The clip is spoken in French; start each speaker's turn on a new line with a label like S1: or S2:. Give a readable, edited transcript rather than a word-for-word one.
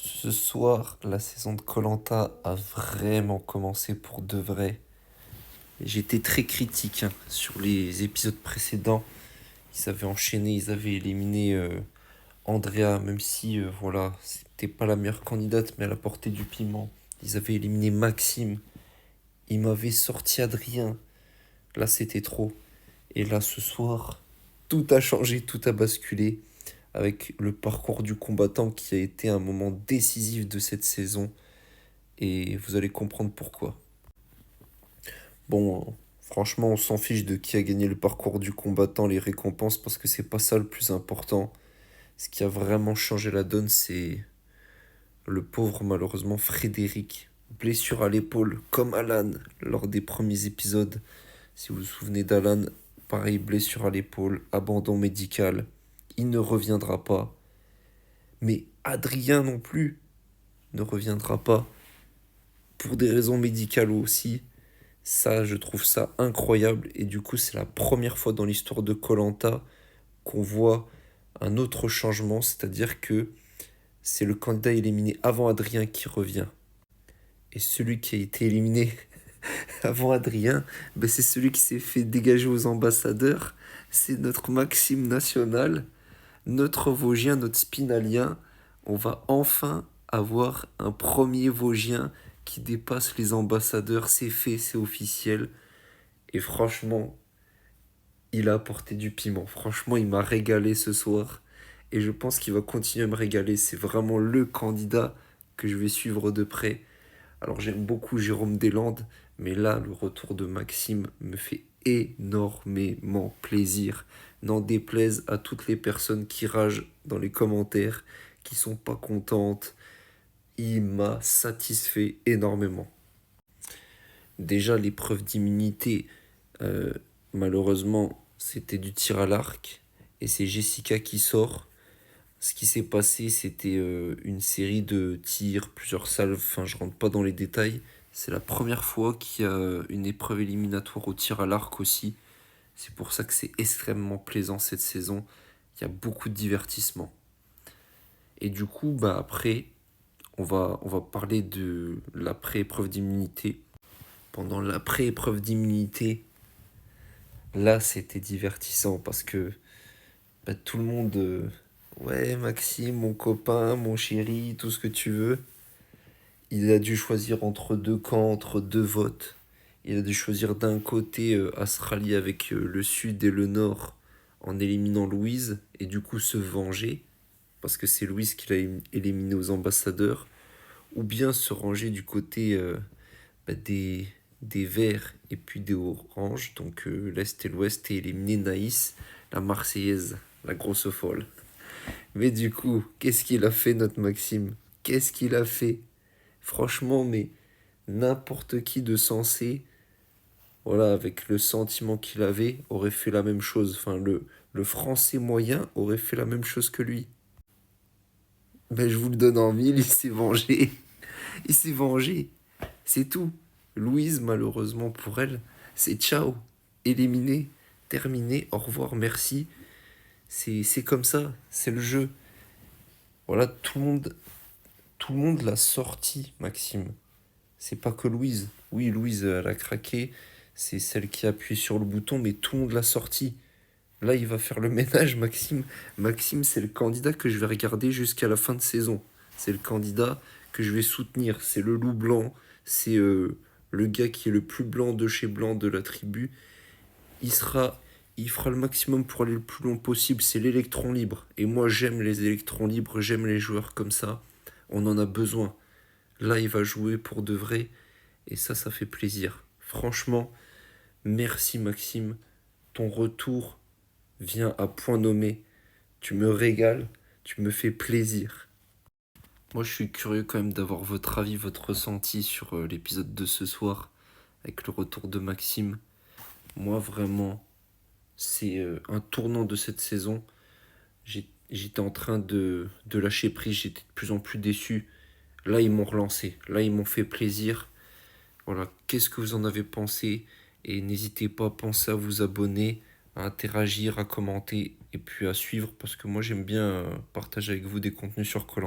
S1: Ce soir, la saison de koh a vraiment commencé pour de vrai. J'étais très critique sur les épisodes précédents. Ils avaient enchaîné, ils avaient éliminé Andrea, même si voilà, c'était pas la meilleure candidate, mais elle apportait du piment. Ils avaient éliminé Maxime. Ils m'avaient sorti Adrien. Là, c'était trop. Et là, ce soir, tout a changé, tout a basculé avec le parcours du combattant qui a été un moment décisif de cette saison. Et vous allez comprendre pourquoi. Bon, franchement, on s'en fiche de qui a gagné le parcours du combattant, les récompenses, parce que c'est pas ça le plus important. Ce qui a vraiment changé la donne, c'est le pauvre, malheureusement, Frédéric. Blessure à l'épaule, comme Alan, lors des premiers épisodes. Si vous vous souvenez d'Alan, pareil, blessure à l'épaule, abandon médical. Il ne reviendra pas. Mais Adrien non plus ne reviendra pas. Pour des raisons médicales aussi. Ça, je trouve ça incroyable. Et du coup, c'est la première fois dans l'histoire de koh qu'on voit un autre changement, c'est-à-dire que c'est le candidat éliminé avant Adrien qui revient. Et celui qui a été éliminé avant Adrien, ben c'est celui qui s'est fait dégager aux ambassadeurs. C'est notre Maxime National, notre Vosgien, notre Spinalien. On va enfin avoir un premier Vosgien qui dépasse les ambassadeurs. C'est fait, c'est officiel. Et franchement, il a apporté du piment. Franchement, il m'a régalé ce soir. Et je pense qu'il va continuer à me régaler. C'est vraiment le candidat que je vais suivre de près. Alors j'aime beaucoup Jérôme Deslandes, mais là, le retour de Maxime me fait énormément plaisir. N'en déplaise à toutes les personnes qui ragent dans les commentaires, qui sont pas contentes. Il m'a satisfait énormément. Déjà, l'épreuve d'immunité, euh, malheureusement, c'était du tir à l'arc. Et c'est Jessica qui sort. Ce qui s'est passé, c'était une série de tirs, plusieurs salves. Enfin, je rentre pas dans les détails. C'est la première fois qu'il y a une épreuve éliminatoire au tir à l'arc aussi. C'est pour ça que c'est extrêmement plaisant cette saison. Il y a beaucoup de divertissement. Et du coup, bah après, on va parler de l'après-épreuve d'immunité. Pendant l'après-épreuve d'immunité, là, c'était divertissant parce que bah, tout le monde, ouais, Maxime, mon copain, mon chéri, tout ce que tu veux, il a dû choisir entre deux camps, entre deux votes. Il a dû choisir d'un côté à se rallier avec le sud et le nord en éliminant Louise et du coup se venger, parce que c'est Louise qui l'a éliminé aux ambassadeurs, ou bien se ranger du côté bah, des verts et puis des oranges, donc l'Est et l'Ouest, et éliminer Naïs, la Marseillaise, la grosse folle. Mais du coup, qu'est-ce qu'il a fait notre Maxime? Qu'est-ce qu'il a fait? Franchement, mais n'importe qui de sensé, voilà, avec le sentiment qu'il avait, aurait fait la même chose. Enfin, le français moyen aurait fait la même chose que lui. Ben, je vous le donne en mille, il s'est vengé. Il s'est vengé. C'est tout. Louise, malheureusement pour elle, c'est ciao. Éliminé, terminé, au revoir, merci. C'est comme ça, c'est le jeu. Voilà, tout le monde l'a sorti, Maxime. C'est pas que Louise. Oui, Louise, elle a craqué. C'est celle qui a appuyé sur le bouton, mais tout le monde l'a sorti. Là, il va faire le ménage, Maxime. Maxime, c'est le candidat que je vais regarder jusqu'à la fin de saison. C'est le candidat que je vais soutenir. C'est le loup blanc. C'est le gars qui est le plus blanc de chez blanc de la tribu. Il sera, il fera le maximum pour aller le plus loin possible. C'est l'électron libre. Et moi, j'aime les électrons libres. J'aime les joueurs comme ça. On en a besoin. Là, il va jouer pour de vrai. Et ça fait plaisir. Franchement, merci Maxime. Ton retour vient à point nommé. Tu me régales, tu me fais plaisir. Moi, je suis curieux quand même d'avoir votre avis, votre ressenti sur l'épisode de ce soir, avec le retour de Maxime. Moi, vraiment, c'est un tournant de cette saison. J'étais en train de lâcher prise, j'étais de plus en plus déçu. Là, ils m'ont relancé, là, ils m'ont fait plaisir. Voilà, qu'est-ce que vous en avez pensé? Et n'hésitez pas à penser à vous abonner, à interagir, à commenter et puis à suivre parce que moi j'aime bien partager avec vous des contenus sur koh